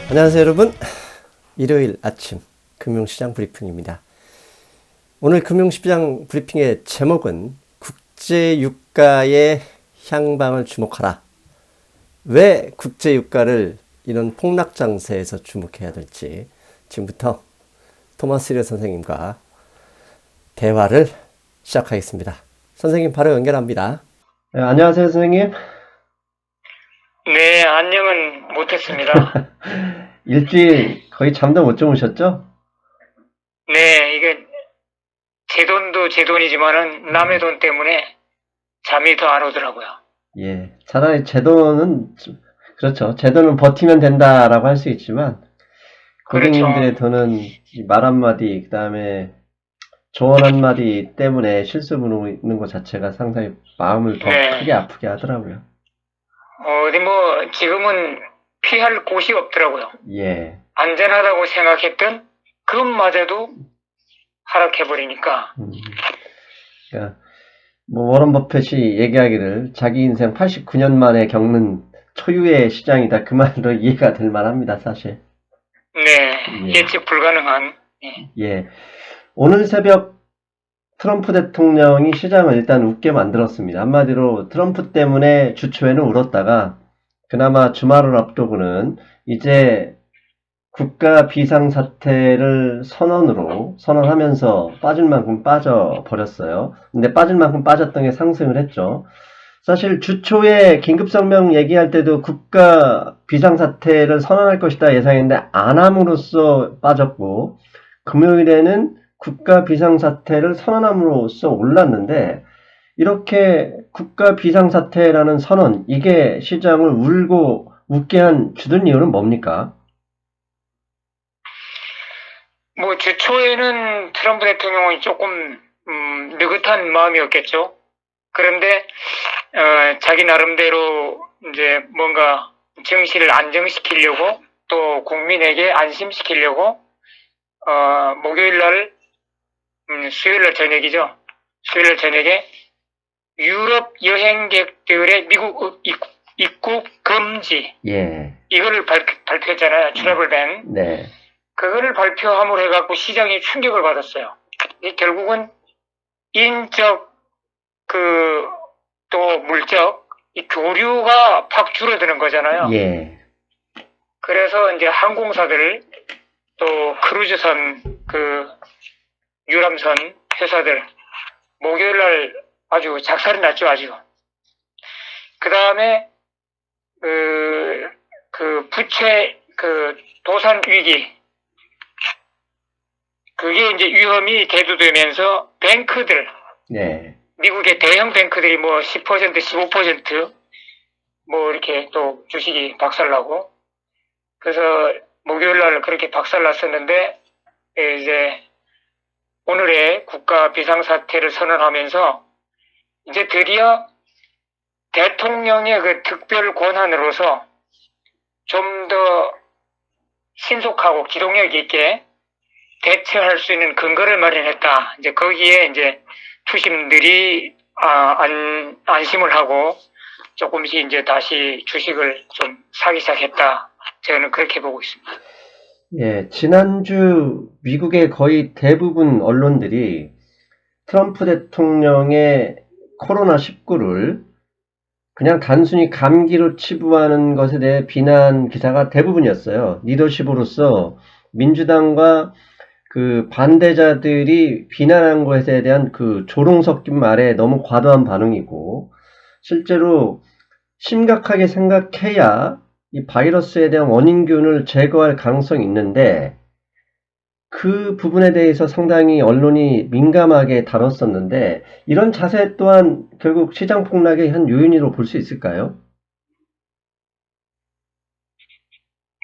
안녕하세요 여러분. 일요일 아침 금융시장 브리핑입니다. 오늘 금융시장 브리핑의 제목은 국제유가의 향방을 주목하라. 왜 국제유가를 이런 폭락장세에서 주목해야 될지 지금부터 토마스 힐 선생님과 대화를 시작하겠습니다. 선생님 바로 연결합니다. 네, 안녕하세요 선생님. 네, 안녕은 못했습니다. 일주일 거의 잠도 못 주무셨죠? 네, 이게 제 돈도 제 돈이지만은 남의 돈 때문에 잠이 더 안 오더라고요. 예, 차라리 제 돈은 그렇죠. 제 돈은 버티면 된다라고 할 수 있지만 고객님들의 그렇죠. 돈은 말 한마디 그다음에 조언 한마디 때문에 실수 부르는 것 자체가 상당히 마음을 더 네, 크게 아프게 하더라고요. 어디 뭐 지금은 피할 곳이 없더라고요. 예. 안전하다고 생각했던 그것마저도 하락해버리니까. 그러니까 뭐 워런 버핏이 얘기하기를 자기 인생 89년 만에 겪는 초유의 시장이다. 그 말로 이해가 될 만합니다, 사실. 네, 예. 예측 불가능한. 예. 오늘 새벽 트럼프 대통령이 시장을 일단 웃게 만들었습니다. 한마디로 트럼프 때문에 주초에는 울었다가 그나마 주말을 앞두고는 이제 국가 비상사태를 선언하면서 빠질 만큼 빠져버렸어요. 근데 빠질 만큼 빠졌던 게 상승을 했죠. 사실 주초에 긴급성명 얘기할 때도 국가 비상사태를 선언할 것이다 예상했는데 안 함으로써 빠졌고, 금요일에는 국가 비상사태를 선언함으로써 올랐는데, 이렇게 국가 비상사태라는 선언, 이게 시장을 울고 웃게 한 주된 이유는 뭡니까? 뭐 주초에는 트럼프 대통령은 조금 느긋한 마음이었겠죠. 그런데 자기 나름대로 이제 뭔가 정시를 안정시키려고 또 국민에게 안심시키려고 목요일 날 수요일 날 저녁이죠. 수요일 날 저녁에 유럽 여행객들의 미국 입국 금지 예. 이거를 발표했잖아요. 트래블 밴. 네. 그거를 발표함으로 해갖고 시장이 충격을 받았어요. 결국은 인적 또 물적 이 교류가 팍 줄어드는 거잖아요. 예. 그래서 이제 항공사들 또 크루즈선 유람선 회사들 목요일 날 아주 작살이 났죠. 아주. 그 다음에 부채 도산 위기 그게 이제 위험이 대두되면서 뱅크들 네. 미국의 대형 뱅크들이 뭐 10%, 15% 뭐 이렇게 또 주식이 박살나고 그래서 목요일 날 그렇게 박살났었는데 이제 오늘의 국가 비상사태를 선언하면서 이제 드디어 대통령의 그 특별 권한으로서 좀 더 신속하고 기동력 있게 대처할 수 있는 근거를 마련했다. 이제 거기에 이제 투심들이 안심을 하고 조금씩 이제 다시 주식을 좀 사기 시작했다. 저는 그렇게 보고 있습니다. 예, 지난주 미국의 거의 대부분 언론들이 트럼프 대통령의 코로나19를 그냥 단순히 감기로 치부하는 것에 대해 비난 기사가 대부분이었어요. 리더십으로서 민주당과 그 반대자들이 비난한 것에 대한 그 조롱 섞인 말에 너무 과도한 반응이고, 실제로 심각하게 생각해야 이 바이러스에 대한 원인균을 제거할 가능성이 있는데, 그 부분에 대해서 상당히 언론이 민감하게 다뤘었는데, 이런 자세 또한 결국 시장 폭락의 한 요인으로 볼 수 있을까요?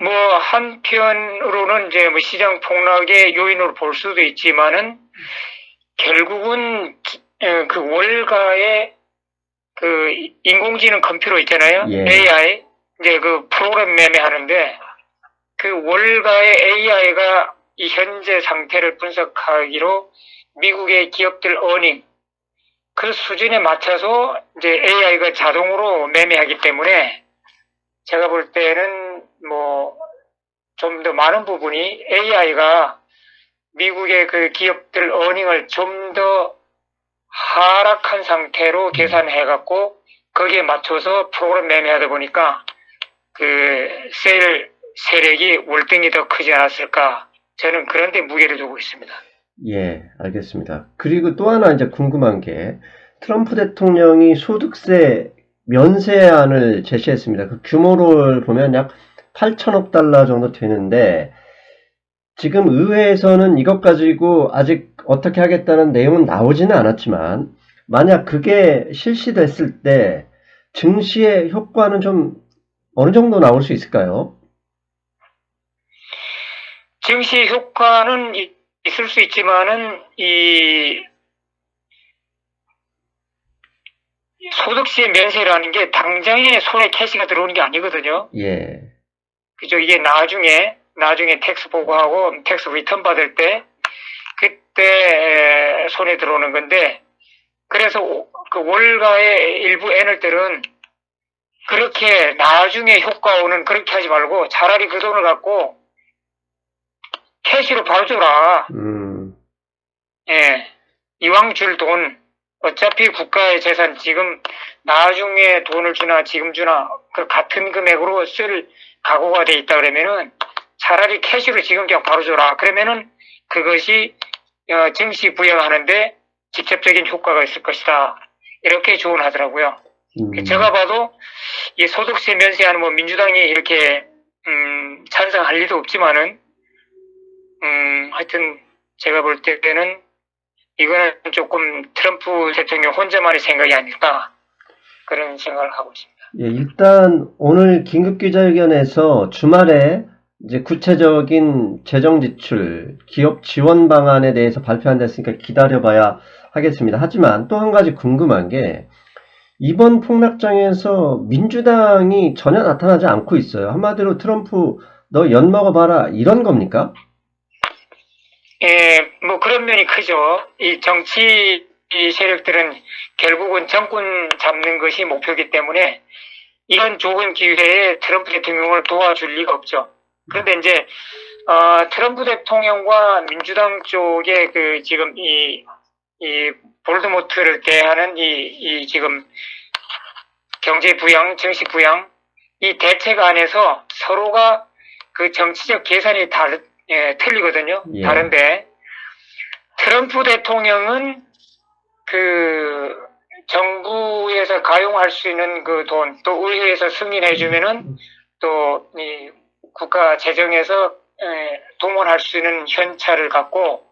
뭐 한편으로는 이제 뭐 시장 폭락의 요인으로 볼 수도 있지만은 결국은 그 월가의 그 인공지능 컴퓨터 있잖아요. 예. AI 이제 그 프로그램 매매하는데 그 월가의 AI가 이 현재 상태를 분석하기로 미국의 기업들 어닝 그 수준에 맞춰서 이제 AI가 자동으로 매매하기 때문에 제가 볼 때는 뭐 좀 더 많은 부분이 AI가 미국의 그 기업들 어닝을 좀 더 하락한 상태로 계산해갖고 거기에 맞춰서 프로그램 매매하다 보니까 그 세일 세력이 월등히 더 크지 않았을까. 저는 그런 데 무게를 두고 있습니다. 예, 알겠습니다. 그리고 또 하나 이제 궁금한 게 트럼프 대통령이 소득세 면세안을 제시했습니다. 그 규모를 보면 약 8천억 달러 정도 되는데 지금 의회에서는 이것 가지고 아직 어떻게 하겠다는 내용은 나오지는 않았지만 만약 그게 실시됐을 때 증시의 효과는 좀 어느 정도 나올 수 있을까요? 증시 효과는 있을 수 있지만은 이 소득세 면세라는 게 당장에 손에 캐시가 들어오는 게 아니거든요. 예, 그죠? 이게 나중에 텍스 보고하고 텍스 리턴 받을 때 그때 손에 들어오는 건데, 그래서 그 월가의 일부 애널들은 그렇게 나중에 효과 오는 그렇게 하지 말고 차라리 그 돈을 갖고 캐시로 바로 줘라. 예, 이왕 줄 돈, 어차피 국가의 재산 지금 나중에 돈을 주나 지금 주나 그 같은 금액으로 쓸 각오가 돼 있다 그러면은 차라리 캐시로 지금 그냥 바로 줘라. 그러면은 그것이 증시 부양하는데 직접적인 효과가 있을 것이다. 이렇게 조언하더라고요. 제가 봐도 이 소득세 면세하는 뭐 민주당이 이렇게 찬성할 리도 없지만은 하여튼 제가 볼 때는 이거는 조금 트럼프 대통령 혼자만의 생각이 아닐까 그런 생각을 하고 있습니다. 예, 일단 오늘 긴급 기자회견에서 주말에 이제 구체적인 재정 지출, 기업 지원 방안에 대해서 발표한다 했으니까 기다려봐야 하겠습니다. 하지만 또 한 가지 궁금한 게 이번 폭락장에서 민주당이 전혀 나타나지 않고 있어요. 한마디로 트럼프 너 연 먹어봐라 이런 겁니까? 예, 뭐 그런 면이 크죠. 이 정치 세력들은 결국은 정권 잡는 것이 목표이기 때문에 이런 좋은 기회에 트럼프 대통령을 도와줄 리가 없죠. 그런데 이제 트럼프 대통령과 민주당 쪽에 그 지금 이 볼드모트를 대하는 이 지금 경제 부양, 정치 부양 이 대책 안에서 서로가 그 정치적 계산이 틀리거든요. 예. 다른데 트럼프 대통령은 그 정부에서 가용할 수 있는 그 돈, 또 의회에서 승인해주면은 또 이 국가 재정에서 동원할 수 있는 현찰을 갖고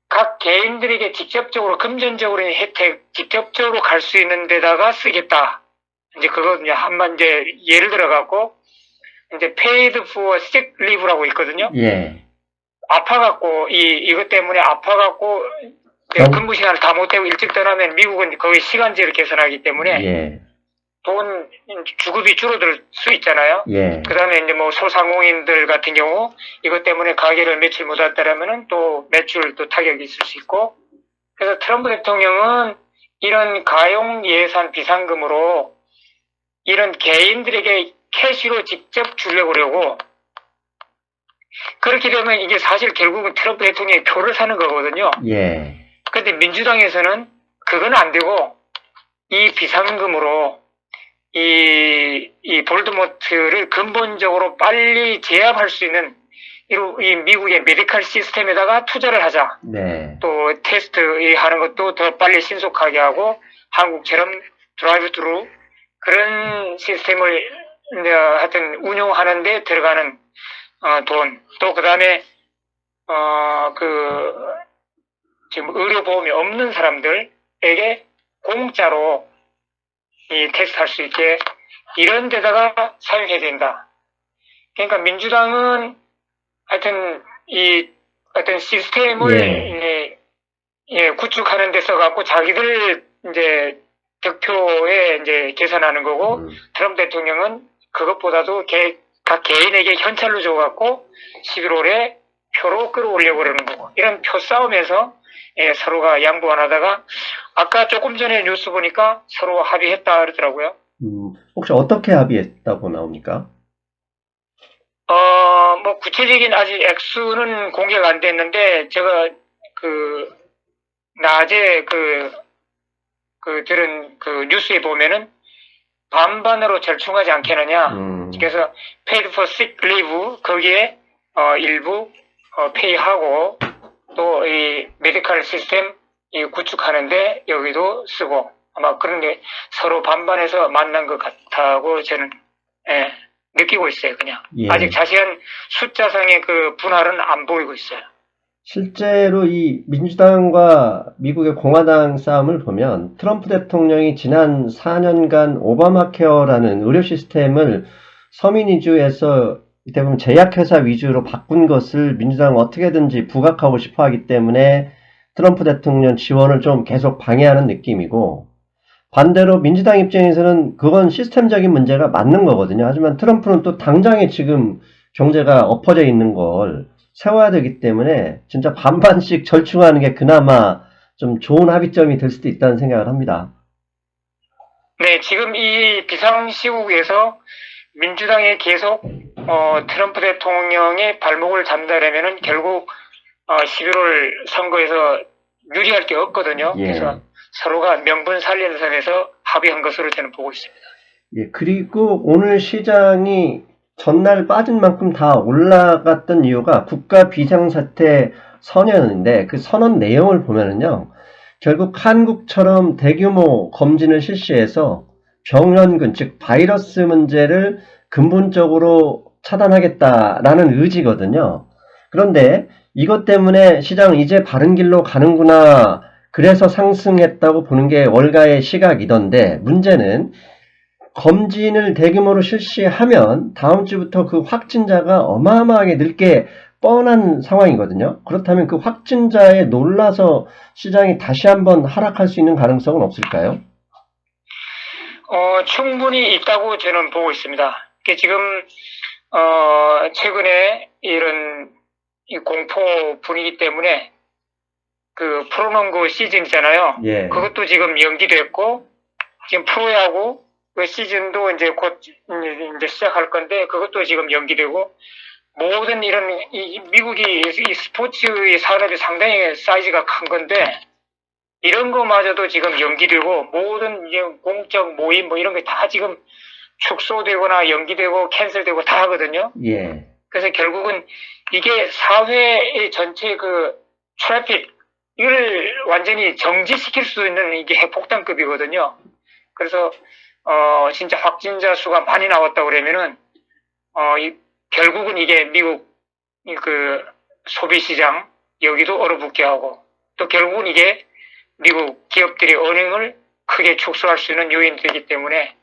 각 개인들에게 직접적으로 금전적으로 혜택 직접적으로 갈 수 있는 데다가 쓰겠다. 이제 그거 이제 한번 이제 예를 들어 갖고 이제 paid for sick leave라고 있거든요. 예. 아파갖고 이것 때문에 아파갖고 근무 시간을 다 못하고 일찍 떠나면 미국은 거의 시간제를 계산하기 때문에 예. 돈 주급이 줄어들 수 있잖아요. 예. 그다음에 이제 뭐 소상공인들 같은 경우 이것 때문에 가게를 며칠 못 왔다라면은 또 매출 또 타격이 있을 수 있고, 그래서 트럼프 대통령은 이런 가용 예산 비상금으로 이런 개인들에게 캐시로 직접 주려고 그러고, 그렇게 되면 이게 사실 결국은 트럼프 대통령의 표를 사는 거거든요. 예. 근데 민주당에서는 그건 안 되고 이 비상금으로 이 볼드모트를 근본적으로 빨리 제압할 수 있는 이 미국의 메디컬 시스템에다가 투자를 하자. 네. 또 테스트 하는 것도 더 빨리 신속하게 하고 한국처럼 드라이브 트루 그런 시스템을 하여튼 운용하는 데 들어가는 돈, 또 그다음에 지금 의료보험이 없는 사람들에게 공짜로 이 테스트 할 수 있게 이런 데다가 사용해야 된다. 그러니까 민주당은 하여튼 이 어떤 시스템을 구축하는 데 써갖고 자기들 이제 득표에 이제 계산하는 거고, 트럼프 대통령은 그것보다도 각 개인에게 현찰로 줘갖고 11월에 표로 끌어올려고 그러는 거고, 이런 표 싸움에서 서로가 양보 안 하다가 아까 조금 전에 뉴스 보니까 서로 합의했다 그러더라고요. 혹시 어떻게 합의했다고 나옵니까? 뭐 구체적인 아직 액수는 공개가 안 됐는데 제가 그 낮에 들은 그 뉴스에 보면은 반반으로 절충하지 않겠느냐. 그래서 paid for sick leave 거기에 일부 페이하고 또 이 메디컬 시스템 이 구축하는데 여기도 쓰고 아마 그런 게 서로 반반해서 만난 것 같다고 저는 느끼고 있어요. 그냥 예. 아직 자세한 숫자상의 그 분할은 안 보이고 있어요. 실제로 이 민주당과 미국의 공화당 싸움을 보면 트럼프 대통령이 지난 4년간 오바마 케어라는 의료 시스템을 서민 위주에서 대부분 제약회사 위주로 바꾼 것을 민주당은 어떻게든지 부각하고 싶어 하기 때문에 트럼프 대통령 지원을 좀 계속 방해하는 느낌이고, 반대로 민주당 입장에서는 그건 시스템적인 문제가 맞는 거거든요. 하지만 트럼프는 또 당장에 지금 경제가 엎어져 있는 걸 세워야 되기 때문에 진짜 반반씩 절충하는 게 그나마 좀 좋은 합의점이 될 수도 있다는 생각을 합니다. 네, 지금 이 비상시국에서 민주당이 계속 트럼프 대통령의 발목을 잡는다면은 결국 11월 선거에서 유리할 게 없거든요. 예. 그래서 서로가 명분 살리는 선에서 합의한 것으로 저는 보고 있습니다. 예, 그리고 오늘 시장이 전날 빠진 만큼 다 올라갔던 이유가 국가 비상사태 선언인데 그 선언 내용을 보면은요, 결국 한국처럼 대규모 검진을 실시해서 병원군, 즉 바이러스 문제를 근본적으로 차단하겠다라는 의지거든요. 그런데 이것 때문에 시장은 이제 바른 길로 가는구나, 그래서 상승했다고 보는 게 월가의 시각이던데, 문제는 검진을 대규모로 실시하면 다음 주부터 그 확진자가 어마어마하게 늘게 뻔한 상황이거든요. 그렇다면 그 확진자에 놀라서 시장이 다시 한번 하락할 수 있는 가능성은 없을까요? 충분히 있다고 저는 보고 있습니다. 지금 최근에 이런 이 공포 분위기 때문에 그 프로농구 시즌이잖아요. 예. 그것도 지금 연기됐고 지금 프로야구 그 시즌도 이제 곧 이제 시작할 건데 그것도 지금 연기되고 모든 이런 미국이 이 스포츠의 산업이 상당히 사이즈가 큰 건데 이런 거마저도 지금 연기되고 모든 이제 공적 모임 뭐 이런 게 다 지금 축소되거나 연기되고 캔슬되고 다 하거든요. 예. 그래서 결국은 이게 사회의 전체 그 트래픽 이걸 완전히 정지시킬 수 있는 이게 핵폭탄급이거든요. 그래서 진짜 확진자 수가 많이 나왔다 그러면은 결국은 이게 미국 그 소비 시장 여기도 얼어붙게 하고 또 결국은 이게 미국 기업들의 어닝을 크게 축소할 수 있는 요인이 되기 때문에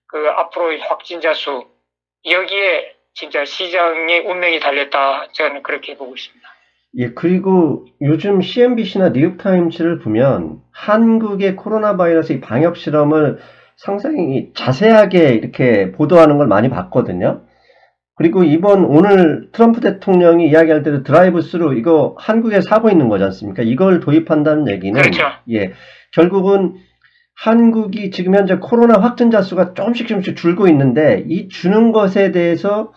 그 앞으로의 확진자 수 여기에 진짜 시장의 운명이 달렸다 저는 그렇게 보고 있습니다. 예, 그리고 요즘 CNBC나 뉴욕타임즈를 보면 한국의 코로나 바이러스 방역 실험을 상당히 자세하게 이렇게 보도하는 걸 많이 봤거든요. 그리고 오늘 트럼프 대통령이 이야기할 때도 드라이브 스루 이거 한국에서 하고 있는 거지 않습니까? 이걸 도입한다는 얘기는 그렇죠. 예, 결국은 한국이 지금 현재 코로나 확진자 수가 조금씩 줄고 있는데 이 주는 것에 대해서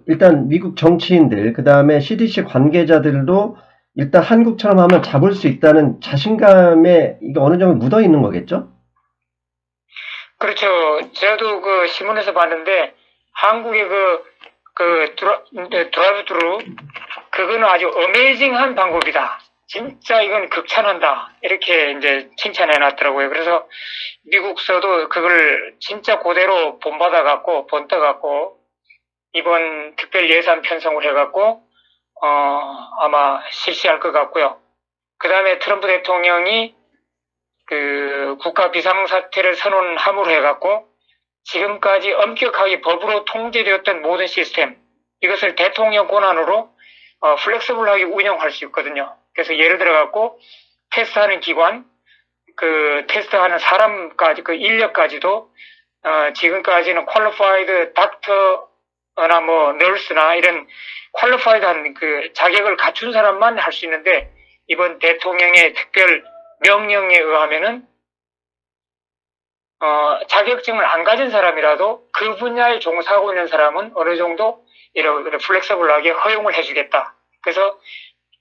일단 미국 정치인들, 그 다음에 CDC 관계자들도 일단 한국처럼 하면 잡을 수 있다는 자신감에 이게 어느 정도 묻어 있는 거겠죠? 그렇죠. 저도 그 신문에서 봤는데 한국의 드라이브 트루 그거는 아주 어메이징한 방법이다. 진짜 이건 극찬한다. 이렇게 이제 칭찬해 놨더라고요. 그래서 미국서도 그걸 진짜 그대로 본받아 갖고 이번 특별 예산 편성을 해 갖고 아마 실시할 것 같고요. 그 다음에 트럼프 대통령이 그 국가 비상사태를 선언함으로 해 갖고 지금까지 엄격하게 법으로 통제되었던 모든 시스템 이것을 대통령 권한으로 플렉서블하게 운영할 수 있거든요. 그래서 예를 들어 갖고 테스트하는 기관, 그 테스트하는 사람까지 그 인력까지도 지금까지는 퀄리파이드 닥터나 뭐 널스나 이런 퀄리파이드한 그 자격을 갖춘 사람만 할 수 있는데 이번 대통령의 특별 명령에 의하면은 자격증을 안 가진 사람이라도 그 분야에 종사하고 있는 사람은 어느 정도 이렇게 플렉서블하게 허용을 해주겠다. 그래서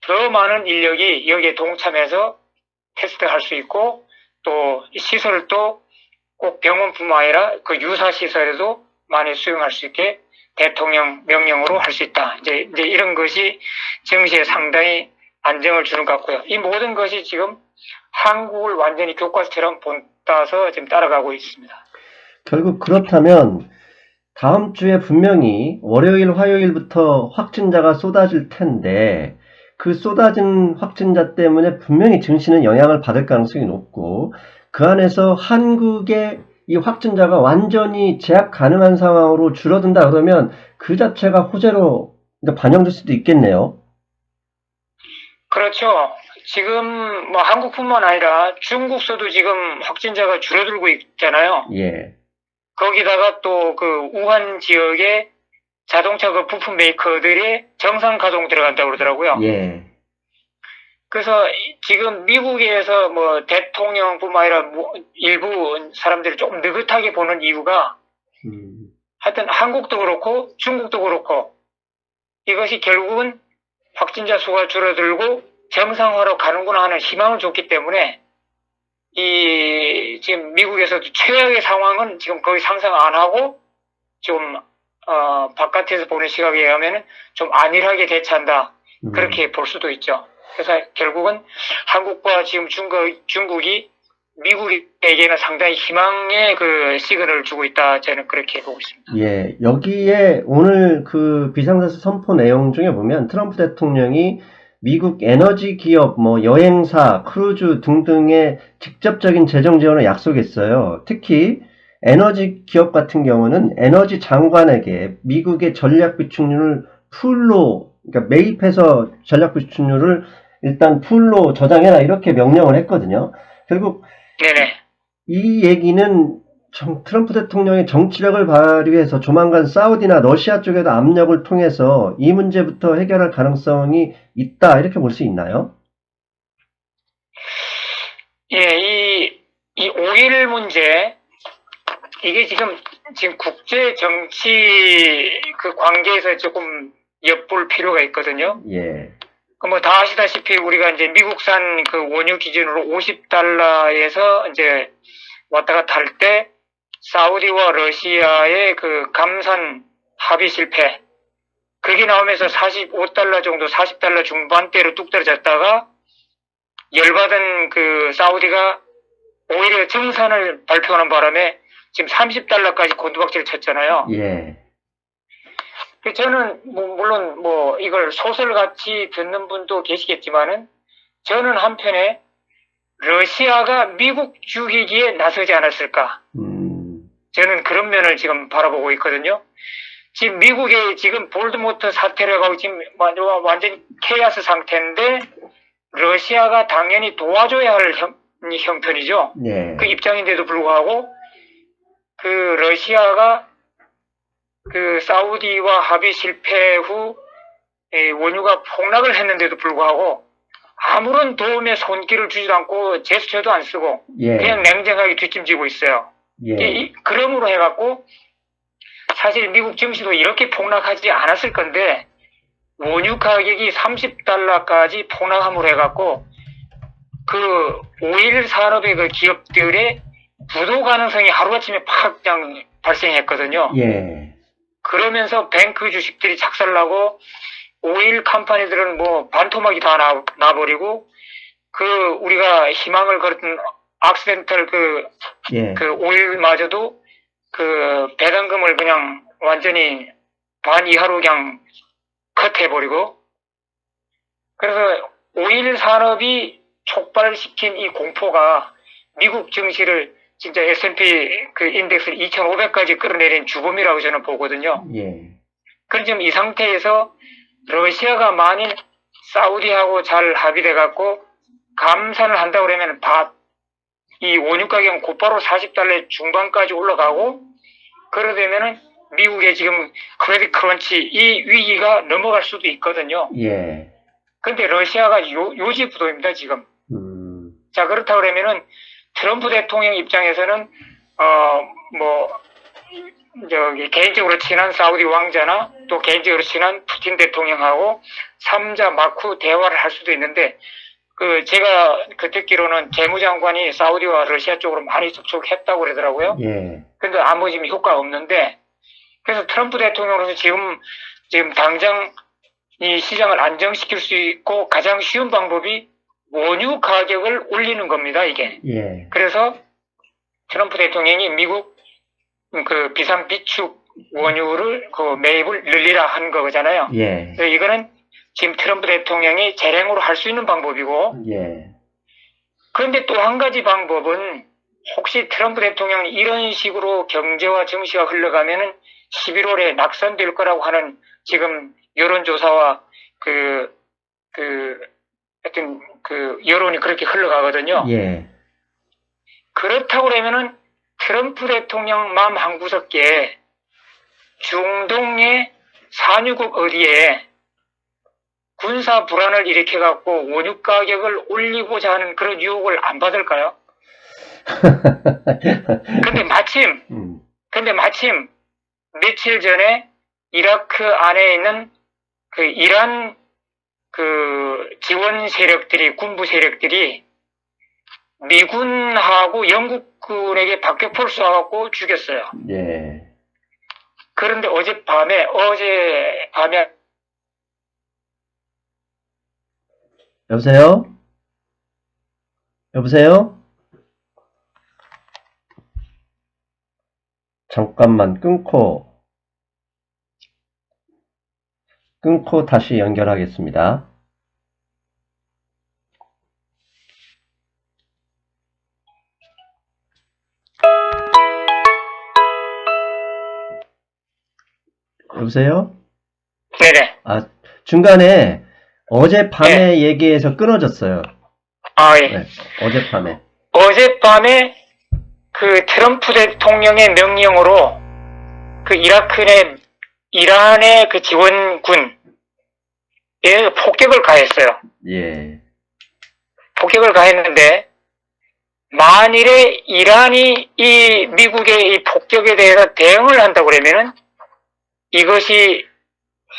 더 많은 인력이 여기에 동참해서 테스트할 수 있고 또 시설도 꼭 병원뿐만 아니라 그 유사 시설에도 많이 수용할 수 있게 대통령 명령으로 할 수 있다. 이제 이런 것이 정시에 상당히 안정을 주는 것 같고요. 이 모든 것이 지금 한국을 완전히 교과서처럼 본따서 지금 따라가고 있습니다. 결국 그렇다면 다음 주에 분명히 월요일, 화요일부터 확진자가 쏟아질 텐데 그 쏟아진 확진자 때문에 분명히 증시는 영향을 받을 가능성이 높고 그 안에서 한국의 이 확진자가 완전히 제약 가능한 상황으로 줄어든다 그러면 그 자체가 호재로 반영될 수도 있겠네요. 그렇죠. 지금 뭐 한국뿐만 아니라 중국서도 지금 확진자가 줄어들고 있잖아요. 예. 거기다가 또 그 우한 지역에 자동차 그 부품 메이커들이 정상 가동 들어간다고 그러더라고요. 예. 그래서 지금 미국에서 뭐 대통령뿐만 아니라 뭐 일부 사람들이 조금 느긋하게 보는 이유가 하여튼 한국도 그렇고 중국도 그렇고 이것이 결국은 확진자 수가 줄어들고 정상화로 가는구나 하는 희망을 줬기 때문에 이 지금 미국에서도 최악의 상황은 지금 거의 상상 안 하고 좀 바깥에서 보는 시각에 의하면 좀 안일하게 대처한다 그렇게 볼 수도 있죠. 그래서 결국은 한국과 지금 중국이 미국에게는 상당히 희망의 그 시그널을 주고 있다 저는 그렇게 보고 있습니다. 예, 여기에 오늘 그 비상사태 선포 내용 중에 보면 트럼프 대통령이 미국 에너지 기업, 뭐 여행사, 크루즈 등등의 직접적인 재정 지원을 약속했어요. 특히 에너지 기업 같은 경우는 에너지 장관에게 미국의 전략 비축률을 풀로, 그러니까 매입해서 전략 비축률을 일단 풀로 저장해라 이렇게 명령을 했거든요. 결국 네네. 이 얘기는 트럼프 대통령의 정치력을 발휘해서 조만간 사우디나 러시아 쪽에도 압력을 통해서 이 문제부터 해결할 가능성이 있다 이렇게 볼 수 있나요? 예, 이 5.1 문제 이게 지금 국제 정치 그 관계에서 조금 엿볼 필요가 있거든요. 예. 뭐 다 아시다시피 우리가 이제 미국산 그 원유 기준으로 50달러에서 이제 왔다 갔다 할 때 사우디와 러시아의 그 감산 합의 실패 그게 나오면서 45달러 정도 40달러 중반대로 뚝 떨어졌다가 열받은 그 사우디가 오히려 정산을 발표하는 바람에 지금 30달러까지 곤두박질을 쳤잖아요. 예. 저는 물론 이걸 소설같이 듣는 분도 계시겠지만은 저는 한편에 러시아가 미국 죽이기에 나서지 않았을까. 저는 그런 면을 지금 바라보고 있거든요. 지금 미국의 지금 볼드모트 사태를 하고 지금 완전 케이아스 상태인데 러시아가 당연히 도와줘야 할 형편이죠. 예. 그 입장인데도 불구하고 그 러시아가 그 사우디와 합의 실패 후 원유가 폭락을 했는데도 불구하고 아무런 도움의 손길을 주지도 않고 제스처도 안 쓰고 예. 그냥 냉정하게 뒷짐지고 있어요. 예. 그러므로 해갖고 사실 미국 증시도 이렇게 폭락하지 않았을 건데 원유 가격이 30달러까지 폭락함으로 해갖고 그 오일 산업의 그 기업들의 부도 가능성이 하루아침에 팍 그냥 발생했거든요. 예. 그러면서 뱅크 주식들이 작살나고 오일 컴퍼니들은 뭐 반토막이 다 나버리고 그 우리가 희망을 걸었던 악시덴탈 그 오일마저도 그 배당금을 그냥 완전히 반 이하로 그냥 컷해버리고 그래서 오일 산업이 촉발시킨 이 공포가 미국 증시를 진짜 S&P 그 인덱스를 2,500까지 끌어내린 주범이라고 저는 보거든요. 예. 그럼 지금 이 상태에서 러시아가 만일 사우디하고 잘 합의돼 갖고 감산을 한다고 그러면 이 원유 가격은 곧바로 40달러 중반까지 올라가고 그러되면은 미국의 지금 크레딧 크런치 이 위기가 넘어갈 수도 있거든요. 예. 근데 러시아가 요지부동입니다, 지금. 자, 그렇다 그러면은 트럼프 대통령 입장에서는 저기 개인적으로 친한 사우디 왕자나 또 개인적으로 친한 푸틴 대통령하고 3자 마크 대화를 할 수도 있는데 제가 듣기로는 재무장관이 사우디와 러시아 쪽으로 많이 접촉했다고 그러더라고요. 예. 근데 아무 지금 효과가 없는데 그래서 트럼프 대통령으로서 지금 당장 이 시장을 안정시킬 수 있고 가장 쉬운 방법이 원유 가격을 올리는 겁니다, 이게. 예. 그래서 트럼프 대통령이 미국 비상 비축 원유를 매입을 늘리라 한 거잖아요. 예. 그래서 이거는 지금 트럼프 대통령이 재량으로 할 수 있는 방법이고, 예. 그런데 또 한 가지 방법은 혹시 트럼프 대통령이 이런 식으로 경제와 증시가 흘러가면은 11월에 낙선될 거라고 하는 지금 여론조사와 하여튼 여론이 그렇게 흘러가거든요. 예. 그렇다고 그러면은 트럼프 대통령 마음 한구석에 중동의 산유국 어디에 군사 불안을 일으켜갖고 원유 가격을 올리고자 하는 그런 유혹을 안 받을까요? 근데 마침 며칠 전에 이라크 안에 있는 이란 지원 세력들이, 군부 세력들이 미군하고 영국군에게 박격포를 쏴갖고 죽였어요. 예. 그런데 어젯밤에 여보세요? 여보세요? 잠깐만 끊고 다시 연결하겠습니다. 여보세요? 네네. 중간에 어젯밤에 얘기해서 끊어졌어요. 예. 네, 어젯밤에 트럼프 대통령의 명령으로 이란의 지원군에 폭격을 가했어요. 예. 폭격을 가했는데 만일에 이란이 이 미국의 이 폭격에 대해서 대응을 한다고 그러면은 이것이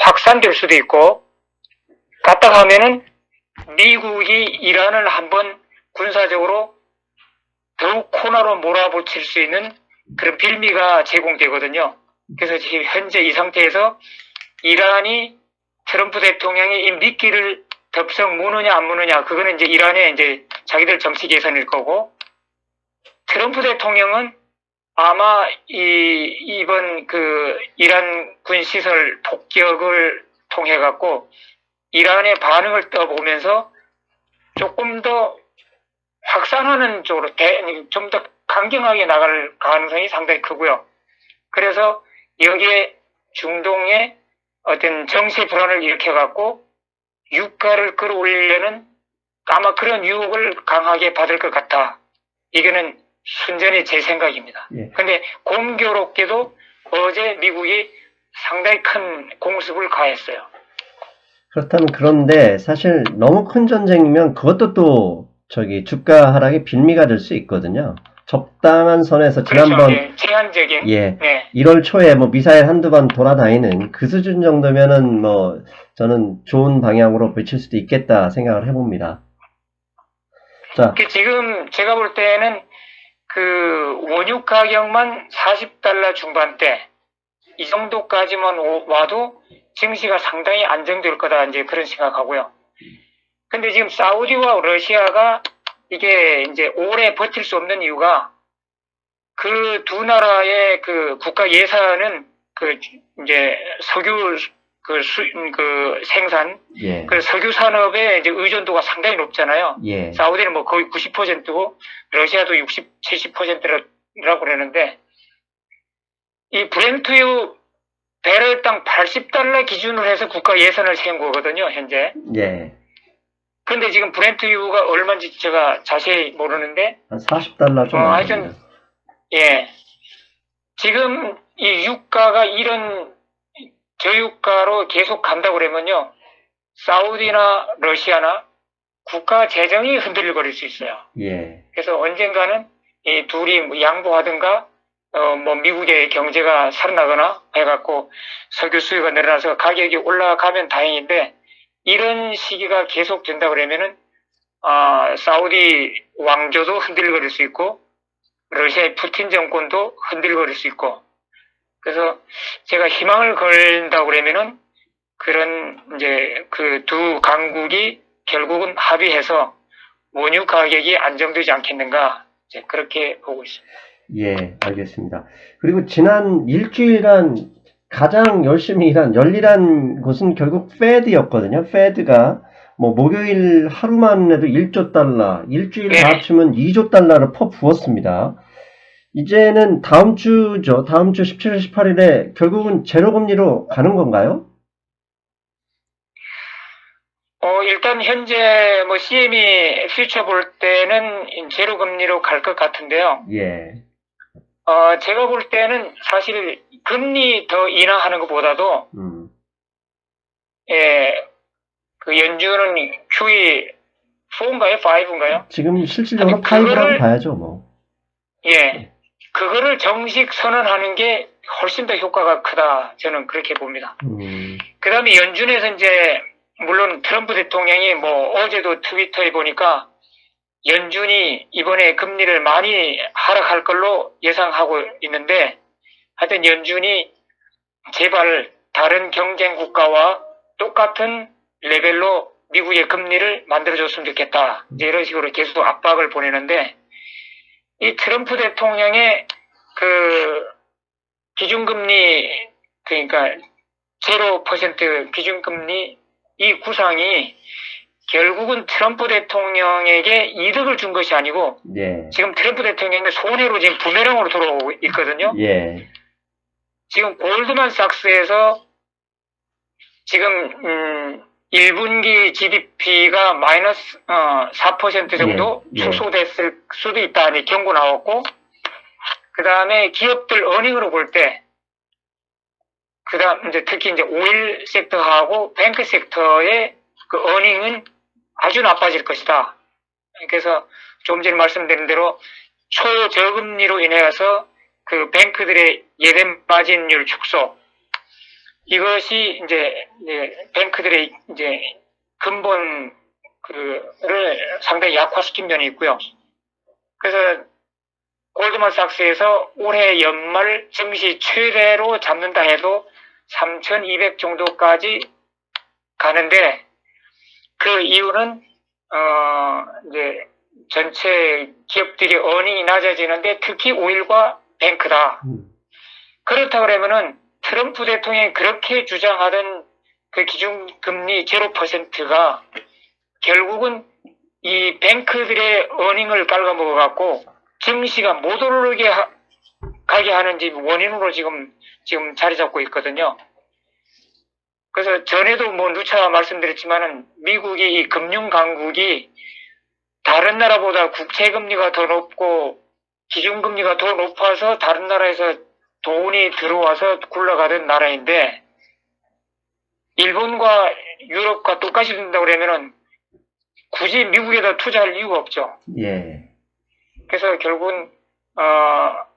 확산될 수도 있고 갔다 하면은 미국이 이란을 한번 군사적으로 더욱 코너로 몰아붙일 수 있는 그런 빌미가 제공되거든요. 그래서 지금 현재 이 상태에서 이란이 트럼프 대통령이 이 미끼를 덥석 무느냐 안 무느냐 그거는 이제 이란의 이제 자기들 정치 계산일 거고 트럼프 대통령은 아마 이번 이란 군 시설 폭격을 통해 갖고 이란의 반응을 떠보면서 조금 더 확산하는 쪽으로 좀 더 강경하게 나갈 가능성이 상당히 크고요. 그래서 여기에 중동의 어떤 정세 불안을 일으켜 갖고 유가를 끌어올리려는 아마 그런 유혹을 강하게 받을 것 같아. 이거는 순전히 제 생각입니다. 그런데 공교롭게도 어제 미국이 상당히 큰 공습을 가했어요. 그렇다면 그런데 사실 너무 큰 전쟁이면 그것도 또 주가 하락의 빌미가 될 수 있거든요. 적당한 선에서 지난번 그렇죠. 제한적인 1월 초에 미사일 한두 번 돌아다니는 그 수준 정도면은 저는 좋은 방향으로 비칠 수도 있겠다 생각을 해봅니다. 자, 지금 제가 볼 때는 원유 가격만 $40 중반대 이 정도까지만 와도 증시가 상당히 안정될 거다 이제 그런 생각하고요. 근데 지금 사우디와 러시아가 이게 이제 오래 버틸 수 없는 이유가 그 두 나라의 국가 예산은 이제 석유 생산 석유 산업의 이제 의존도가 상당히 높잖아요. 사우디는 거의 90%고 러시아도 60, 70%라고 그러는데 이 브렌트유 배럴당 $80 기준으로 해서 국가 예산을 세운 거거든요, 현재. 근데 지금 브렌트유가 얼마인지 제가 자세히 모르는데 한 $40 좀 하여튼 지금 이 유가가 이런 저유가로 계속 간다고 그러면요 사우디나 러시아나 국가 재정이 흔들릴 거릴 수 있어요. 그래서 언젠가는 이 둘이 양보하든가 뭐 미국의 경제가 살아나거나 해갖고 석유 수요가 늘어나서 가격이 올라가면 다행인데 이런 시기가 계속 된다 그러면은 사우디 왕조도 흔들거릴 수 있고 러시아의 푸틴 정권도 흔들거릴 수 있고 그래서 제가 희망을 걸다고 그러면은 그런 이제 그 두 강국이 결국은 합의해서 원유 가격이 안정되지 않겠는가 이제 그렇게 보고 있습니다. 예, 알겠습니다. 그리고 지난 일주일간 가장 열심히 일한 열일한 곳은 결국 페드였거든요. 페드가 뭐 목요일 하루만 해도 1조 달러, 일주일 다 네. 합치면 2조 달러를 퍼부었습니다. 이제는 다음 주죠. 다음 주 17일, 18일에 결국은 제로금리로 가는 건가요? 일단 현재 뭐 CME 퓨처 볼 때는 제로 금리로 갈 것 같은데요. 예, 제가 볼 때는 사실 금리 더 인하하는 것보다도 예, 그 연준은 QE 4인가요? 5인가요? 지금 실질적으로 아니, 5라고 봐야죠, 뭐. 예, 그거를 정식 선언하는 게 훨씬 더 효과가 크다. 저는 그렇게 봅니다. 그 다음에 연준에서 이제, 물론 트럼프 대통령이 뭐 어제도 트위터에 보니까 연준이 이번에 금리를 많이 하락할 걸로 예상하고 있는데 하여튼 연준이 제발 다른 경쟁 국가와 똑같은 레벨로 미국의 금리를 만들어줬으면 좋겠다. 이제 이런 식으로 계속 압박을 보내는데 이 트럼프 대통령의 그 기준금리 그러니까 0% 기준금리 이 구상이 결국은 트럼프 대통령에게 이득을 준 것이 아니고 예, 지금 트럼프 대통령의 손해로 지금 부메랑으로 돌아오고 있거든요. 예, 지금 골드만삭스에서 지금 1분기 GDP가 마이너스 4% 정도 예. 축소됐을 수도 있다 는 경고 나왔고 그 다음에 기업들 어닝으로 볼 때 그다음 이제 특히 이제 오일 섹터하고 뱅크 섹터의 그 어닝은 아주 나빠질 것이다. 그래서 좀 전에 말씀드린 대로 초저금리로 인해서 그 뱅크들의 예대 마진율 축소 이것이 이제 뱅크들의 이제 근본 그를 상당히 약화시킨 면이 있고요. 그래서 골드만삭스에서 올해 연말 증시 최대로 잡는다 해도 3,200 정도까지 가는데 그 이유는 이제 전체 기업들이 어닝이 낮아지는데 특히 오일과 뱅크다. 그렇다 그러면은 트럼프 대통령이 그렇게 주장하던 그 기준금리 0%가 결국은 이 뱅크들의 어닝을 깔아먹어갖고 증시가 못 오르게 가게 하는 원인으로 지금 자리 잡고 있거든요. 그래서 전에도 뭐 누차 말씀드렸지만은 미국이 이 금융 강국이 다른 나라보다 국채금리가 더 높고 기준금리가 더 높아서 다른 나라에서 돈이 들어와서 굴러가던 나라인데 일본과 유럽과 똑같이 된다고 그러면은 굳이 미국에다 투자할 이유가 없죠. 예. 그래서 결국은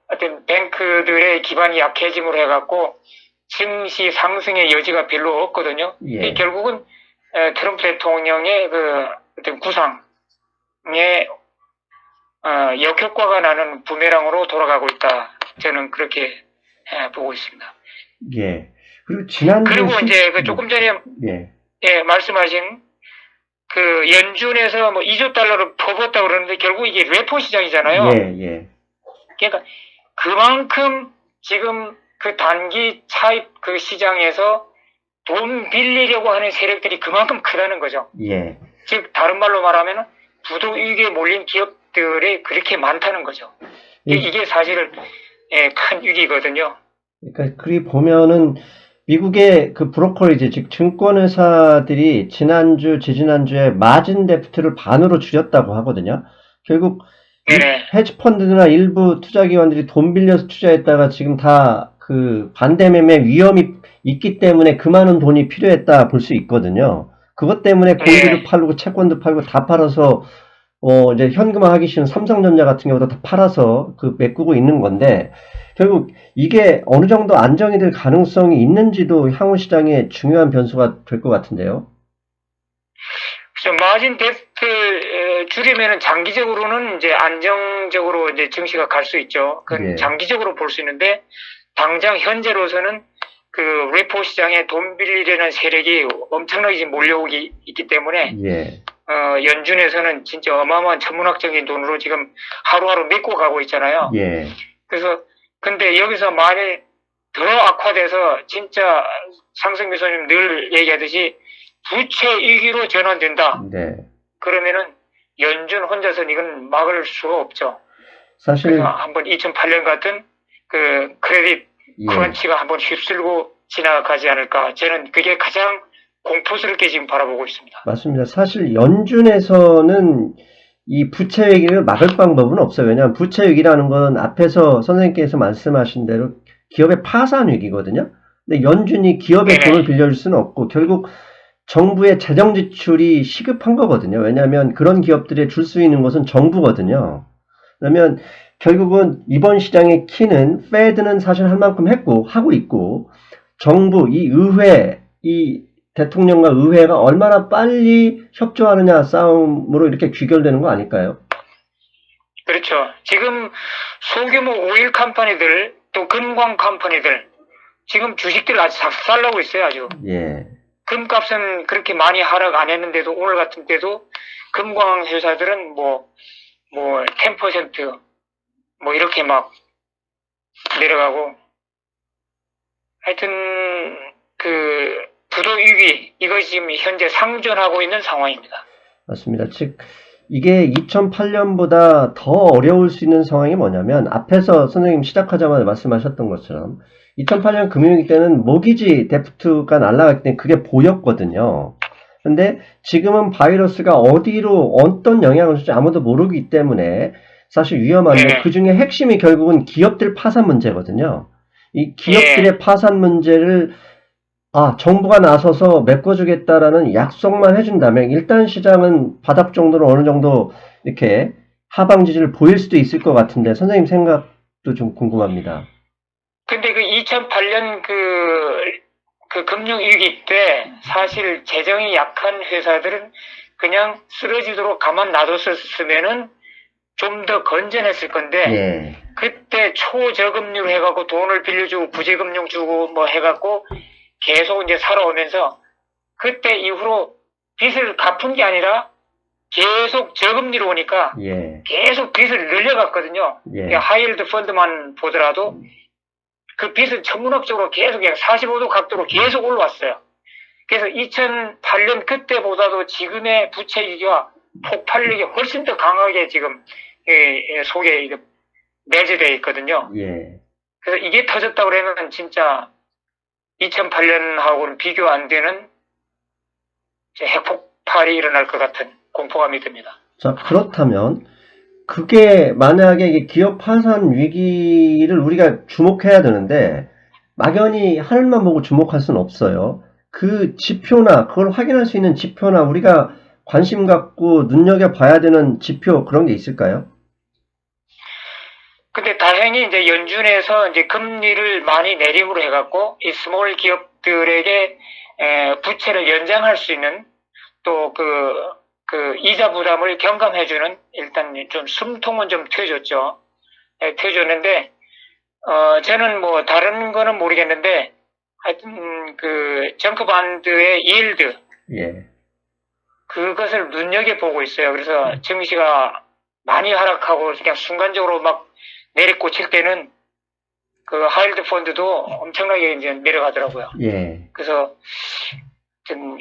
어떤 뱅크들의 기반이 약해짐으로 해갖고 증시 상승의 여지가 별로 없거든요. 예. 결국은 트럼프 대통령의 그 어떤 구상의 역효과가 나는 부메랑으로 돌아가고 있다. 저는 그렇게 보고 있습니다. 예. 그리고 지난주 그리고 이제 그 조금 전에 말씀하신 그 연준에서 뭐 2조 달러를 퍼붓었다고 그러는데 결국 이게 레포 시장이잖아요. 예. 그러니까 그만큼 지금 그 단기 차입 그 시장에서 돈 빌리려고 하는 세력들이 그만큼 크다는 거죠. 예. 즉 다른 말로 말하면 부도이익에 몰린 기업들이 그렇게 많다는 거죠. 이게 사실은 큰 위기거든요. 그러니까 그리 보면은 미국의 그 브로커리지 즉 증권회사들이 지난주, 지지난주에 마진 데프트를 반으로 줄였다고 하거든요. 결국 헤지펀드나 일부 투자기관들이 돈 빌려서 투자했다가 지금 다 그 반대매매 위험이 있기 때문에 그 많은 돈이 필요했다 볼 수 있거든요. 그것 때문에 골드도 팔고 채권도 팔고 다 팔아서 이제 현금화하기 쉬운 삼성전자 같은 경우도 다 팔아서 그 메꾸고 있는 건데 결국 이게 어느 정도 안정이 될 가능성이 있는지도 향후 시장의 중요한 변수가 될 것 같은데요. 그래서 마진 데프트 줄이면은 장기적으로는 이제 안정적으로 이제 증시가 갈 수 있죠. 그건 예. 장기적으로 볼 수 있는데 당장 현재로서는 그 레포 시장에 돈 빌리려는 세력이 엄청나게 지금 몰려오기 있기 때문에 예. 연준에서는 진짜 어마어마한 천문학적인 돈으로 지금 하루하루 메고 가고 있잖아요. 예. 그래서 근데 여기서 만일 더 악화돼서 진짜 상승 교수님 늘 얘기하듯이 부채 위기로 전환된다. 네. 그러면은 연준 혼자서는 이건 막을 수가 없죠. 사실 그래서 한번 2008년 같은 그 크레딧 예. 크런치가 한번 휩쓸고 지나가지 않을까. 저는 그게 가장 공포스럽게 지금 바라보고 있습니다. 맞습니다. 사실 연준에서는 이 부채 위기를 막을 방법은 없어요. 왜냐하면 부채 위기라는 건 앞에서 선생님께서 말씀하신 대로 기업의 파산 위기거든요. 근데 연준이 기업의 네네. 돈을 빌려줄 수는 없고 결국 정부의 재정 지출이 시급한 거거든요. 왜냐하면 그런 기업들에 줄 수 있는 것은 정부거든요. 그러면 결국은 이번 시장의 키는 페드는 사실 할 만큼 했고 하고 있고 정부, 이 의회, 이 대통령과 의회가 얼마나 빨리 협조하느냐 싸움으로 이렇게 귀결되는 거 아닐까요? 그렇죠. 지금 소규모 오일 컴퍼니들 또 금광 컴퍼니들 지금 주식들 아주 삭살나고 있어요. 아주. 예. 금값은 그렇게 많이 하락 안 했는데도 오늘 같은 때도 금광 회사들은 뭐 10% 뭐 이렇게 막 내려가고 하여튼 그 부도 위기 이것이 지금 현재 상존하고 있는 상황입니다. 맞습니다. 즉 이게 2008년보다 더 어려울 수 있는 상황이 뭐냐면 앞에서 선생님 시작하자마자 말씀하셨던 것처럼 2008년 금융위기 때는 모기지 데프트가 날아갈 때 그게 보였거든요. 근데 지금은 바이러스가 어디로 어떤 영향을 줄지 아무도 모르기 때문에 사실 위험한데 네. 그 중에 핵심이 결국은 기업들 파산 문제거든요. 이 기업들의 파산 문제를 정부가 나서서 메꿔주겠다라는 약속만 해준다면 일단 시장은 바닥 정도로 어느 정도 이렇게 하방 지지를 보일 수도 있을 것 같은데 선생님 생각도 좀 궁금합니다. 근데 그 2008년 그 금융위기 때 사실 재정이 약한 회사들은 그냥 쓰러지도록 가만 놔뒀었으면은 좀 더 건전했을 건데 예. 그때 초저금리로 해갖고 돈을 빌려주고 구제금융 주고 뭐 해갖고 계속 이제 살아오면서 그때 이후로 빚을 갚은 게 아니라 계속 저금리로 오니까 예. 계속 빚을 늘려갔거든요. 예. 하이힐드 펀드만 보더라도 그 빚은 천문학적으로 계속 그냥 45도 각도로 계속 올라왔어요. 그래서 2008년 그때보다도 지금의 부채 위기와 폭발력이 훨씬 더 강하게 지금 속에 내재되어 있거든요. 예. 그래서 이게 터졌다고 그러면 진짜 2008년하고는 비교 안 되는 핵폭발이 일어날 것 같은 공포감이 듭니다. 자, 그렇다면 그게 만약에 이게 기업 파산 위기를 우리가 주목해야 되는데 막연히 하늘만 보고 주목할 수는 없어요. 그 지표나 그걸 확인할 수 있는 지표나 우리가 관심 갖고 눈여겨봐야 되는 지표 그런 게 있을까요? 근데 다행히 이제 연준에서 이제 금리를 많이 내림으로 해갖고 이 스몰 기업들에게 부채를 연장할 수 있는 또 그 이자 부담을 경감해주는 일단 좀 숨통은 좀 트여줬죠. 트여줬는데 저는 뭐 다른 거는 모르겠는데 하여튼 그 정크반드의 일드 예. 그것을 눈여겨보고 있어요. 그래서 증시가 많이 하락하고 그냥 순간적으로 막 내리꽂힐 때는 그 하이힐드 펀드도 엄청나게 이제 내려가더라고요. 예. 그래서 지금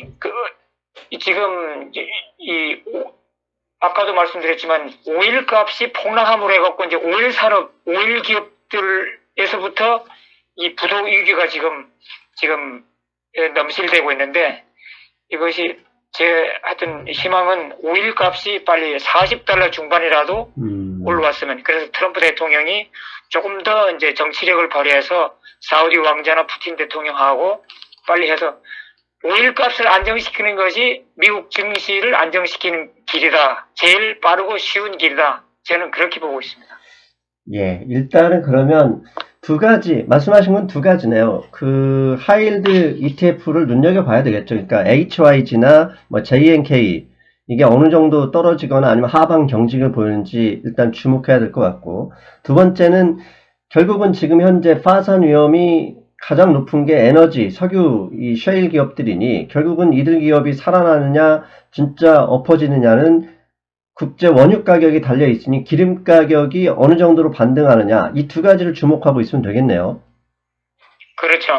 아까도 말씀드렸지만 오일 값이 폭락함으로 해갖고 이제 오일 산업, 오일 기업들에서부터 이 부도 위기가 지금 넘실대고 있는데 이것이 하여튼 희망은 오일 값이 빨리 $40 중반이라도 올라왔으면 그래서 트럼프 대통령이 조금 더 이제 정치력을 발휘해서 사우디 왕자나 푸틴 대통령하고 빨리 해서 오일 값을 안정시키는 것이 미국 증시를 안정시키는 길이다. 제일 빠르고 쉬운 길이다. 저는 그렇게 보고 있습니다. 예. 일단은 그러면 두 가지, 말씀하신 건 두 가지네요. 그, 하이힐드 ETF를 눈여겨봐야 되겠죠. 그러니까, HYG나 뭐 JNK, 이게 어느 정도 떨어지거나 아니면 하방 경직을 보이는지 일단 주목해야 될 것 같고, 두 번째는, 결국은 지금 현재 파산 위험이 가장 높은 게 에너지, 석유, 이 셰일 기업들이니, 결국은 이들 기업이 살아나느냐, 진짜 엎어지느냐는 국제 원유 가격이 달려 있으니 기름 가격이 어느 정도로 반등하느냐 이 두 가지를 주목하고 있으면 되겠네요. 그렇죠.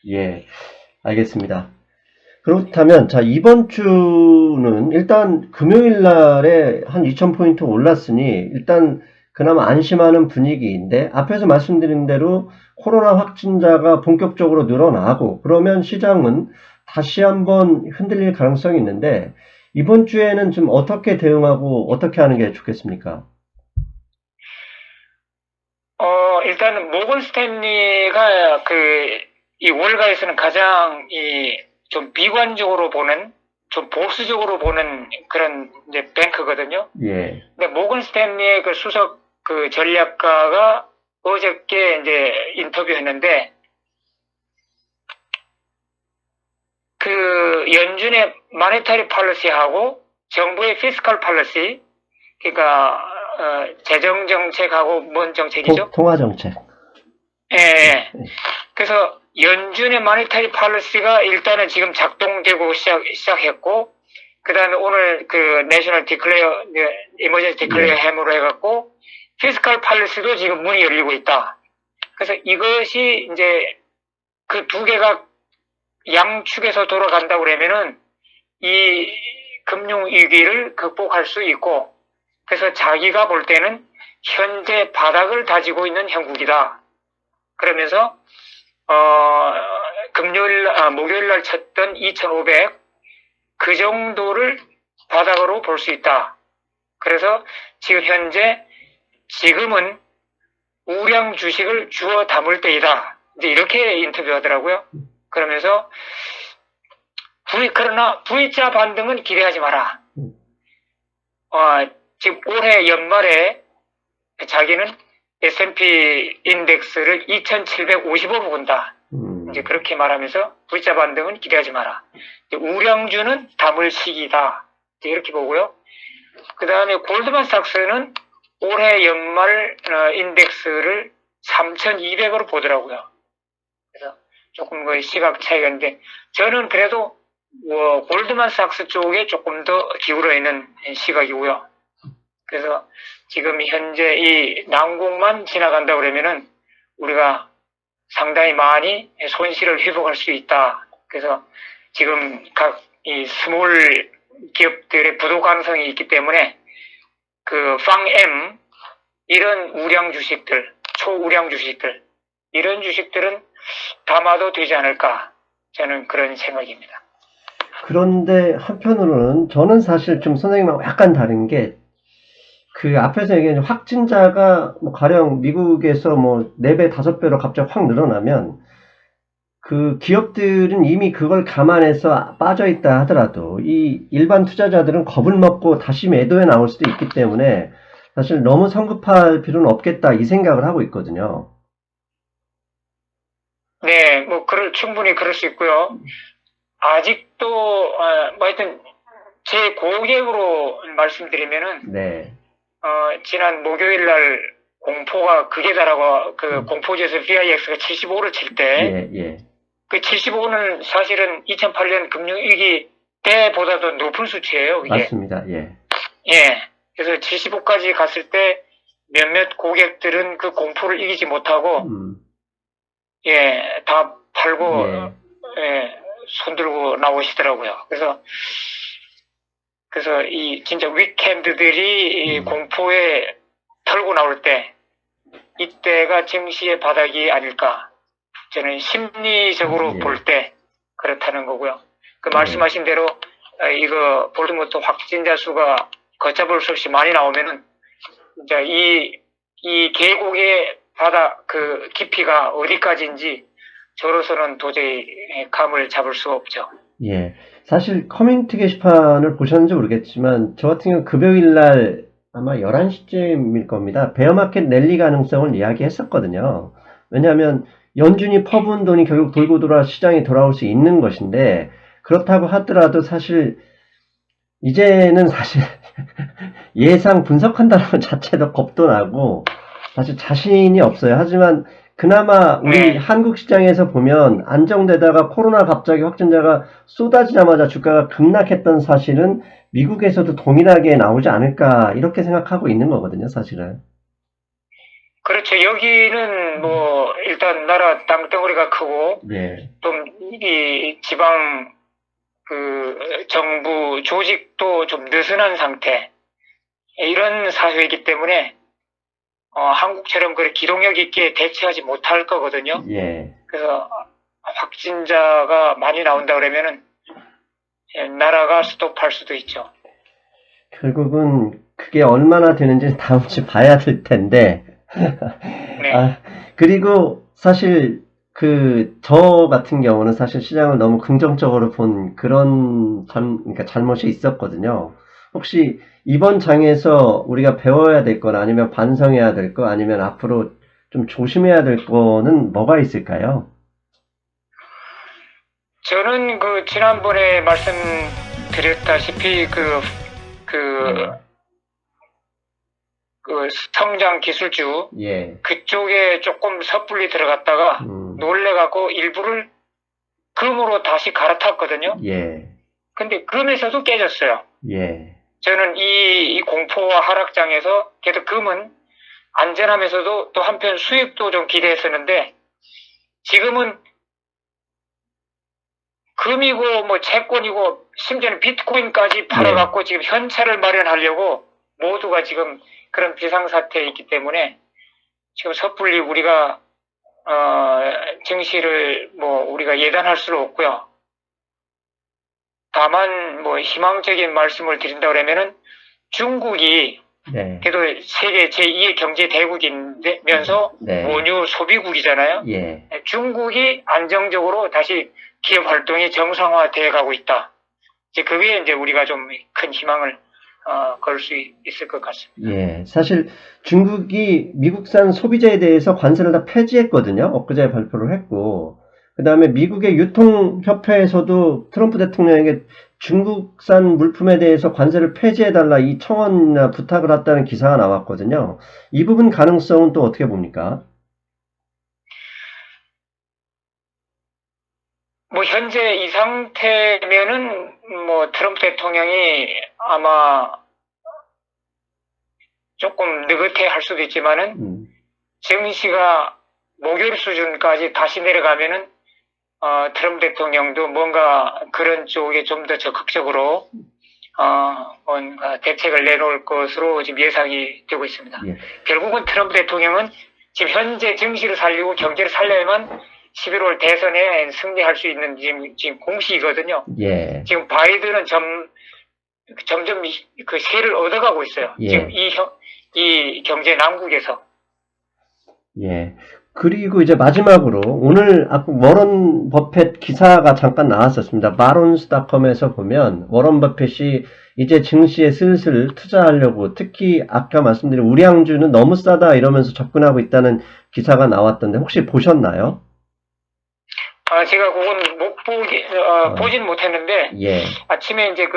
예, 알겠습니다. 그렇다면 자 이번 주는 일단 금요일 날에 한 2000포인트 올랐으니 일단 그나마 안심하는 분위기인데 앞에서 말씀드린 대로 코로나 확진자가 본격적으로 늘어나고 그러면 시장은 다시 한번 흔들릴 가능성이 있는데 이번 주에는 좀 어떻게 대응하고 어떻게 하는 게 좋겠습니까? 일단은 모건 스탠리가 이 월가에서는 가장 좀 비관적으로 보는, 좀 보수적으로 보는 그런 이제 뱅크거든요. 예, 근데 모건 스탠리의 그 수석 그 전략가가 어저께 이제 인터뷰했는데 그 연준의 마니터리 팔러시하고 정부의 피스컬 팔러시, 그러니까 재정 정책하고 뭔 정책이죠? 통화 정책. 예, 예. 그래서 연준의 마니터리 팔러시가 일단은 지금 작동되고 시작했고, 그 다음에 오늘 그 내셔널 디클레어, 이머전시 디클레어 해무로 해갖고, 피스컬 팔러시도 지금 문이 열리고 있다. 그래서 이것이 이제 그 두 개가 양축에서 돌아간다고 그러면은 이 금융위기를 극복할 수 있고, 그래서 자기가 볼 때는 현재 바닥을 다지고 있는 형국이다. 그러면서 목요일 날 쳤던 2500 그 정도를 바닥으로 볼 수 있다. 그래서 지금은 우량 주식을 주워 담을 때이다. 이제 이렇게 인터뷰하더라고요. 그러면서 그러나 V자 반등은 기대하지 마라. 지금 올해 연말에 자기는 S&P 인덱스를 2750으로 본다. 이제 그렇게 말하면서 V자 반등은 기대하지 마라. 우량주는 담을 시기다. 이제 이렇게 보고요. 그 다음에 골드만삭스는 올해 연말 인덱스를 3200으로 보더라고요. 그래서 조금 그 시각 차이가 있는데 저는 그래도 골드만삭스 쪽에 조금 더 기울어 있는 시각이고요. 그래서 지금 현재 이 난국만 지나간다 그러면은 우리가 상당히 많이 손실을 회복할 수 있다. 그래서 지금 각 이 스몰 기업들의 부도 가능성이 있기 때문에 그 팡M 이런 우량 주식들, 초우량 주식들 이런 주식들은 담아도 되지 않을까 저는 그런 생각입니다. 그런데 한편으로는 저는 사실 좀 선생님하고 약간 다른 게 그 앞에서 얘기한 확진자가 뭐 가령 미국에서 뭐 4배, 5배로 갑자기 확 늘어나면 그 기업들은 이미 그걸 감안해서 빠져 있다 하더라도 이 일반 투자자들은 겁을 먹고 다시 매도에 나올 수도 있기 때문에 사실 너무 성급할 필요는 없겠다 이 생각을 하고 있거든요. 네, 뭐 충분히 그럴 수 있고요. 아직도 뭐 하여튼 제 고객으로 말씀드리면은 네. 지난 목요일 날 공포가 극에 달하고 그 공포지수 VIX가 75를 칠 때 예. 그 75는 사실은 2008년 금융위기 때보다도 높은 수치예요. 이게. 맞습니다. 예. 예. 그래서 75까지 갔을 때 몇몇 고객들은 그 공포를 이기지 못하고 예, 다 팔고 손 들고 나오시더라고요. 그래서 이 진짜 위켄드들이 이 공포에 털고 나올 때 이때가 증시의 바닥이 아닐까. 저는 심리적으로 볼 때 그렇다는 거고요. 그 말씀하신 대로 이거 볼드모트 확진자 수가 걷잡을 수 없이 많이 나오면은 이제 이 계곡의 바다 그 깊이가 어디까지인지 저로서는 도저히 감을 잡을 수 없죠. 예. 사실 커뮤니티 게시판을 보셨는지 모르겠지만 저 같은 경우 금요일 날 아마 11시쯤일 겁니다. 베어마켓 랠리 가능성을 이야기했었거든요. 왜냐하면 연준이 퍼부은 돈이 결국 돌고 돌아 시장에 돌아올 수 있는 것인데, 그렇다고 하더라도 사실 이제는 사실 예상 분석한다는 것 자체도 겁도 나고 사실 자신이 없어요. 하지만 그나마 우리 네. 한국 시장에서 보면 안정되다가 코로나 갑자기 확진자가 쏟아지자마자 주가가 급락했던 사실은 미국에서도 동일하게 나오지 않을까 이렇게 생각하고 있는 거거든요, 사실은. 그렇죠. 여기는 뭐 일단 나라 땅덩어리가 크고 예, 좀 이 지방 그 정부 조직도 좀 느슨한 상태 이런 사회이기 때문에 한국처럼 그렇게 기동력 있게 대처하지 못할 거거든요. 예. 그래서 확진자가 많이 나온다 그러면은 나라가 스톱할 수도 있죠. 결국은 그게 얼마나 되는지 다음 주 봐야 될 텐데, 네. 아, 그리고 사실 저 같은 경우는 사실 시장을 너무 긍정적으로 본 그런 그러니까 잘못이 있었거든요. 혹시 이번 장에서 우리가 배워야 될 거나 아니면 반성해야 될 거 아니면 앞으로 좀 조심해야 될 거는 뭐가 있을까요? 저는 그 지난번에 말씀드렸다시피 그, 예, 그 성장 기술주 예, 그쪽에 조금 섣불리 들어갔다가 놀래갖고 일부를 금으로 다시 갈아탔거든요. 예, 근데 금에서도 깨졌어요. 예, 저는 이 공포와 하락장에서 계속 금은 안전하면서도 또 한편 수익도 좀 기대했었는데 지금은 금이고 뭐 채권이고 심지어는 비트코인까지 팔아갖고 지금 현찰을 마련하려고 모두가 지금 그런 비상사태에 있기 때문에 지금 섣불리 우리가 증시를 뭐 우리가 예단할 수는 없고요. 다만 뭐 희망적인 말씀을 드린다 그러면은 중국이 네, 그래도 세계 제2의 경제 대국이면서 네, 원유 소비국이잖아요. 예. 중국이 안정적으로 다시 기업 활동이 정상화되어 가고 있다. 이제 그게 이제 우리가 좀 큰 희망을 걸 수 있을 것 같습니다. 예, 사실 중국이 미국산 소비재에 대해서 관세를 다 폐지했거든요. 엊그제 발표를 했고, 그 다음에 미국의 유통협회에서도 트럼프 대통령에게 중국산 물품에 대해서 관세를 폐지해달라 이 청원이나 부탁을 했다는 기사가 나왔거든요. 이 부분 가능성은 또 어떻게 봅니까? 뭐 현재 이 상태면은 뭐 트럼프 대통령이 아마 조금 느긋해 할 수도 있지만은 증시가 목요일 수준까지 다시 내려가면은 트럼프 대통령도 뭔가 그런 쪽에 좀 더 적극적으로 뭔가 대책을 내놓을 것으로 지금 예상이 되고 있습니다. 예. 결국은 트럼프 대통령은 지금 현재 증시를 살리고 경제를 살려야만 11월 대선에 승리할 수 있는 지금 공식이거든요. 예. 지금 바이든은 점점 그 세를 얻어가고 있어요. 예. 지금 이 경제 난국에서. 예. 그리고 이제 마지막으로 오늘 아까 워런 버핏 기사가 잠깐 나왔었습니다. 마론스닷컴에서 보면 워런 버핏이 이제 증시에 슬슬 투자하려고 특히 아까 말씀드린 우량주는 너무 싸다 이러면서 접근하고 있다는 기사가 나왔던데 혹시 보셨나요? 제가 그건 못 보진 못했는데 예. 아침에 이제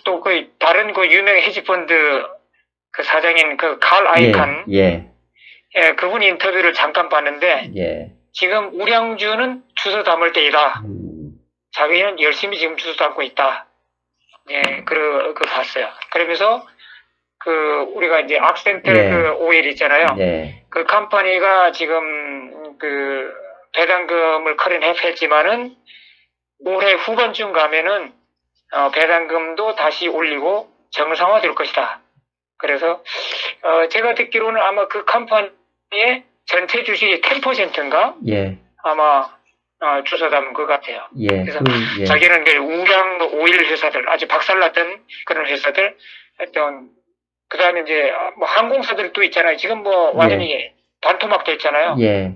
또 다른 유명 헤지펀드 그 사장인 칼 아이칸 예. 예, 그분 인터뷰를 잠깐 봤는데 예. 지금 우량주는 주워 담을 때이다. 자기는 열심히 지금 주워 담고 있다. 예, 봤어요. 그러면서 우리가 이제 악센텔 오일 있잖아요. 그 컴퍼니가 지금 배당금을 커린했지만은 올해 후반쯤 가면은 배당금도 다시 올리고 정상화될 것이다. 그래서 제가 듣기로는 아마 그 컴퍼니의 전체 주식의 10%인가? 예. 아마 주워 담은 것 같아요. 예. 그래서 자기는 우량 오일 회사들 아주 박살났던 그런 회사들 했던 그다음에 이제 뭐 항공사들도 있잖아요. 지금 뭐 완전히 반토막 됐잖아요. 예.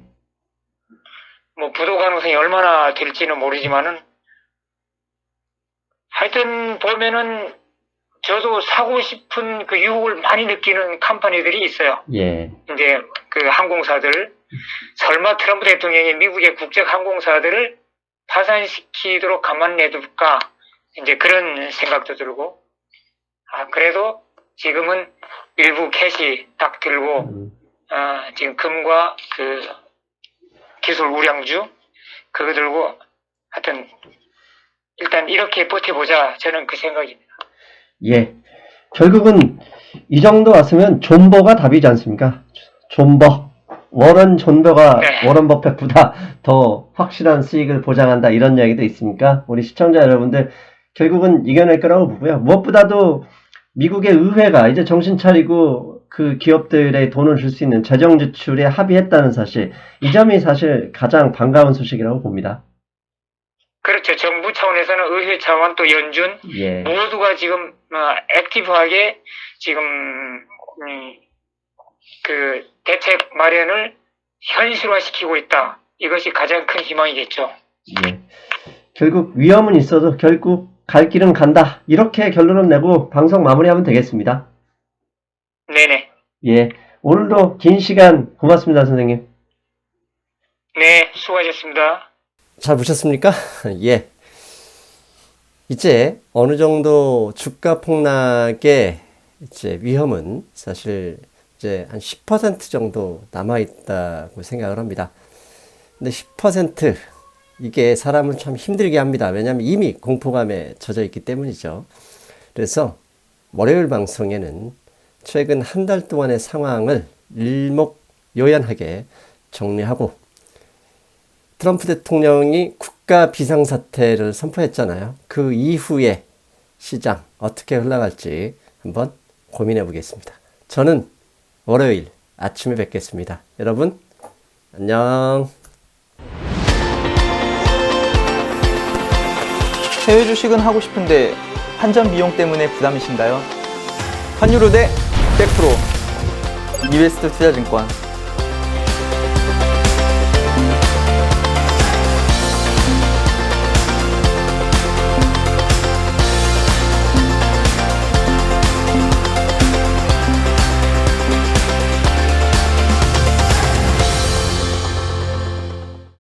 뭐 부도 가능성이 얼마나 될지는 모르지만은 하여튼 보면은 저도 사고 싶은 그 유혹을 많이 느끼는 컴퍼니들이 있어요. 예. 이제 그 항공사들, 설마 트럼프 대통령이 미국의 국적 항공사들을 파산시키도록 가만 내둘까? 이제 그런 생각도 들고, 그래도 지금은 일부 캐시 딱 들고, 지금 금과 그 기술 우량주, 그거 들고, 하여튼, 일단 이렇게 버텨보자. 저는 그 생각입니다. 예. 결국은 이 정도 왔으면 존버가 답이지 않습니까? 존버. 워런 존버가 네. 워런 버핏보다 더 확실한 수익을 보장한다 이런 이야기도 있으니까 우리 시청자 여러분들 결국은 이겨낼 거라고 보고요. 무엇보다도 미국의 의회가 이제 정신 차리고 그 기업들의 돈을 줄 수 있는 재정 지출에 합의했다는 사실, 이 점이 사실 가장 반가운 소식이라고 봅니다. 그렇죠. 정부 차원에서는 의회 차원 또 연준 예. 모두가 지금 액티브하게 지금 그 대책 마련을 현실화시키고 있다. 이것이 가장 큰 희망이겠죠. 예. 결국 위험은 있어도 결국 갈 길은 간다. 이렇게 결론을 내고 방송 마무리하면 되겠습니다. 네네. 예. 오늘도 긴 시간 고맙습니다, 선생님. 네, 수고하셨습니다. 잘 보셨습니까? 예. 이제 어느 정도 주가 폭락의 이제 위험은 사실 이제 한 10% 정도 남아있다고 생각을 합니다. 근데 10% 이게 사람을 참 힘들게 합니다. 왜냐하면 이미 공포감에 젖어 있기 때문이죠. 그래서 월요일 방송에는 최근 한 달 동안의 상황을 일목요연하게 정리하고 트럼프 대통령이 국가 비상사태를 선포했잖아요. 그 이후에 시장 어떻게 흘러갈지 한번 고민해 보겠습니다. 저는 월요일 아침에 뵙겠습니다. 여러분 안녕. 해외 주식은 하고 싶은데 환전 비용 때문에 부담이신가요? 환율 우대 100% US투자증권